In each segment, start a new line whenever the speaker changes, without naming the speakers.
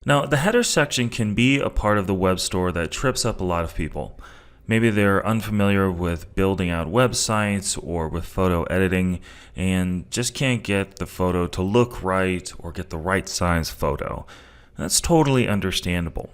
Now, the header section can be a part of the web store that trips up a lot of people. Maybe they're unfamiliar with building out websites or with photo editing and just can't get the photo to look right or get the right size photo. That's totally understandable.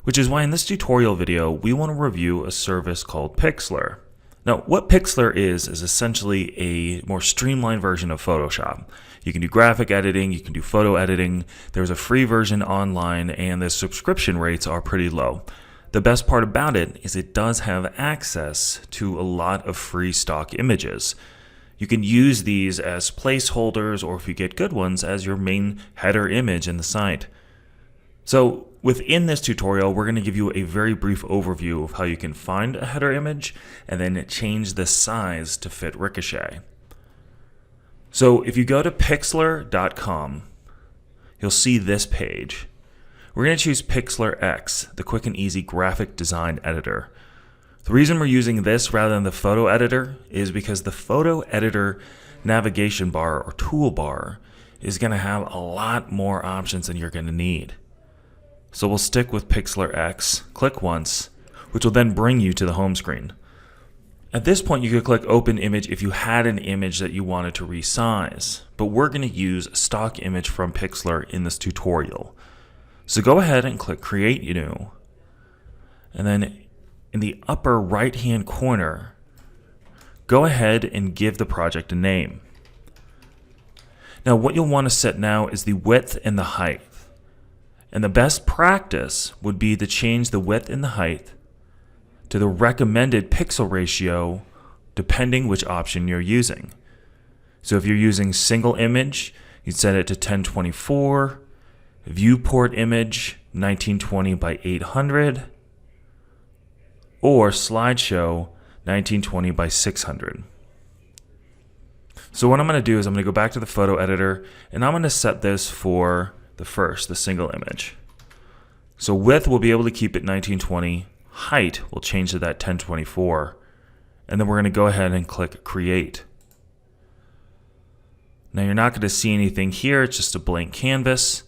Which is why in this tutorial video, we want to review a service called Pixlr. Now, what Pixlr is essentially a more streamlined version of Photoshop. You can do graphic editing, you can do photo editing. There's a free version online, and the subscription rates are pretty low. The best part about it is it does have access to a lot of free stock images. You can use these as placeholders, or if you get good ones, as your main header image in the site. So within this tutorial, we're going to give you a very brief overview of how you can find a header image and then change the size to fit Ricochet. So if you go to Pixlr.com, you'll see this page. We're going to choose Pixlr X, the quick and easy graphic design editor. The reason we're using this rather than the photo editor is because the photo editor navigation bar or toolbar is going to have a lot more options than you're going to need. So we'll stick with Pixlr X, click once, which will then bring you to the home screen. At this point, you could click Open Image if you had an image that you wanted to resize, but we're going to use a stock image from Pixlr in this tutorial. So go ahead and click Create New, and then in the upper right-hand corner, go ahead and give the project a name. Now, what you'll want to set now is the width and the height. And the best practice would be to change the width and the height to the recommended pixel ratio depending which option you're using. So if you're using single image, you'd set it to 1024, viewport image 1920 by 800, or slideshow 1920 by 600. So what I'm going to do is I'm going to go back to the photo editor and I'm going to set this for the single image. So width we'll be able to keep at 1920, height we'll change to that 1024, and then we're going to go ahead and click Create. Now you're not going to see anything here, it's just a blank canvas,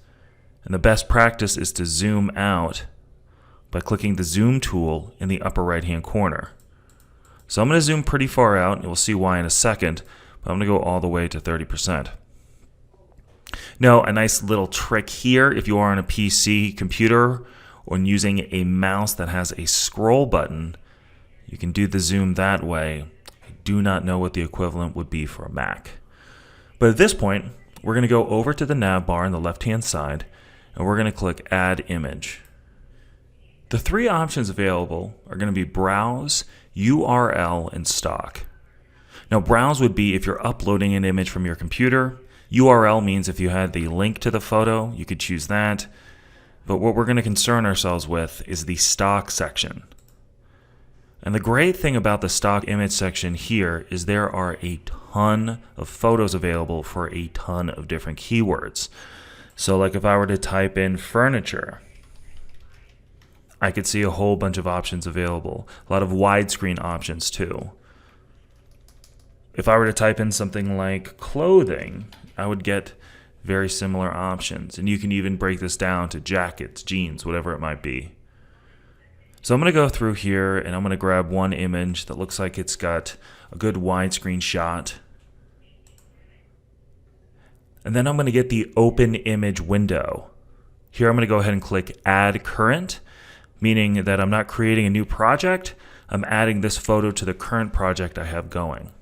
and the best practice is to zoom out by clicking the zoom tool in the upper right hand corner. So I'm going to zoom pretty far out, and we'll see why in a second, but I'm going to go all the way to 30%. Now, a nice little trick here, if you are on a PC computer or using a mouse that has a scroll button, you can do the zoom that way. I do not know what the equivalent would be for a Mac. But at this point, we're going to go over to the nav bar on the left-hand side, and we're going to click Add Image. The three options available are going to be Browse, URL, and Stock. Now, Browse would be if you're uploading an image from your computer. URL means if you had the link to the photo, you could choose that. But what we're going to concern ourselves with is the stock section. And the great thing about the stock image section here is there are a ton of photos available for a ton of different keywords. So like if I were to type in furniture, I could see a whole bunch of options available. A lot of widescreen options too. If I were to type in something like clothing, I would get very similar options. And you can even break this down to jackets, jeans, whatever it might be. So I'm going to go through here and I'm going to grab one image that looks like it's got a good widescreen shot. And then I'm going to get the open image window. Here I'm going to go ahead and click Add Current, meaning that I'm not creating a new project. I'm adding this photo to the current project I have going.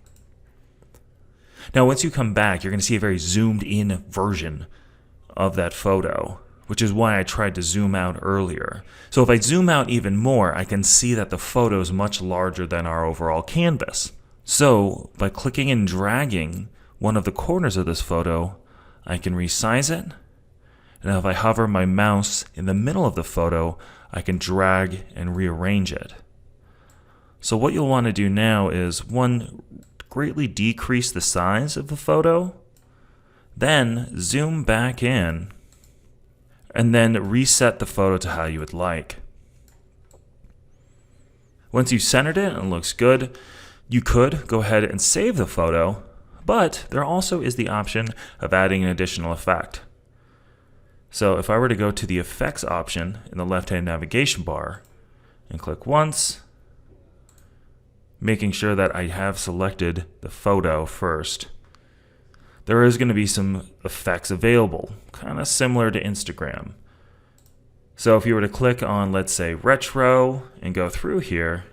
Now, once you come back, you're going to see a very zoomed in version of that photo, which is why I tried to zoom out earlier. So if I zoom out even more, I can see that the photo is much larger than our overall canvas. So by clicking and dragging one of the corners of this photo, I can resize it. And if I hover my mouse in the middle of the photo, I can drag and rearrange it. So what you'll want to do now is, one, greatly decrease the size of the photo, then zoom back in, and then reset the photo to how you would like. Once you've centered it and it looks good, you could go ahead and save the photo, but there also is the option of adding an additional effect. So if I were to go to the effects option in the left-hand navigation bar and click once, making sure that I have selected the photo first, there is going to be some effects available, kind of similar to Instagram. So if you were to click on, let's say, retro and go through here,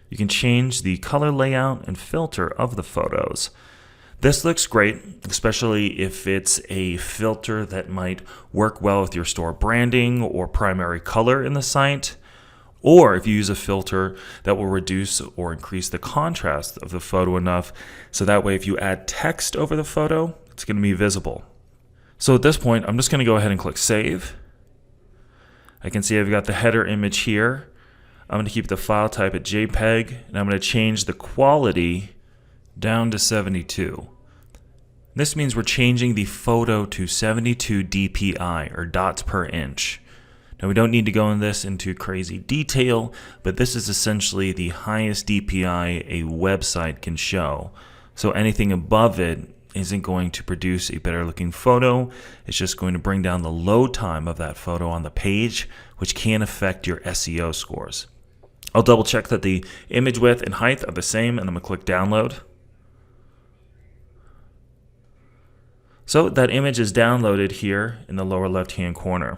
you can change the color layout and filter of the photos. This looks great, especially if it's a filter that might work well with your store branding or primary color in the site, or if you use a filter that will reduce or increase the contrast of the photo enough so that way if you add text over the photo, it's going to be visible. So at this point, I'm just going to go ahead and click Save. I can see I've got the header image here. I'm going to keep the file type at JPEG, and I'm going to change the quality down to 72. This means we're changing the photo to 72 dpi, or dots per inch. Now we don't need to go into crazy detail, but this is essentially the highest DPI a website can show. So anything above it isn't going to produce a better looking photo. It's just going to bring down the load time of that photo on the page, which can affect your SEO scores. I'll double check that the image width and height are the same, and I'm going to click download. So that image is downloaded here in the lower left-hand corner.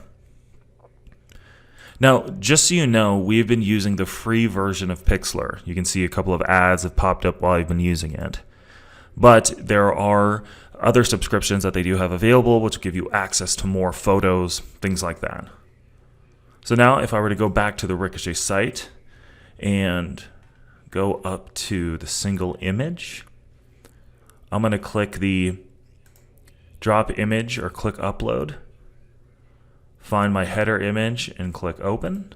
Now, just so you know, we've been using the free version of Pixlr. You can see a couple of ads have popped up while I've been using it. But there are other subscriptions that they do have available, which give you access to more photos, things like that. So now if I were to go back to the Ricochet site and go up to the single image, I'm going to click the drop image or click upload, find my header image and click open.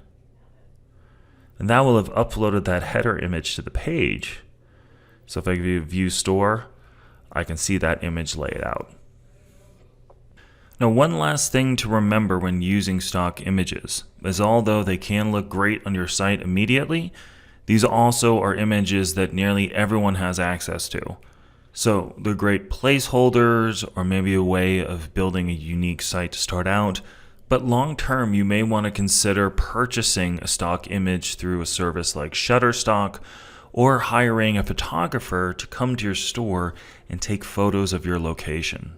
And that will have uploaded that header image to the page. So if I view store, I can see that image laid out. Now, one last thing to remember when using stock images is although they can look great on your site immediately, these also are images that nearly everyone has access to. So they're great placeholders or maybe a way of building a unique site to start out, but long term you may want to consider purchasing a stock image through a service like Shutterstock or hiring a photographer to come to your store and take photos of your location.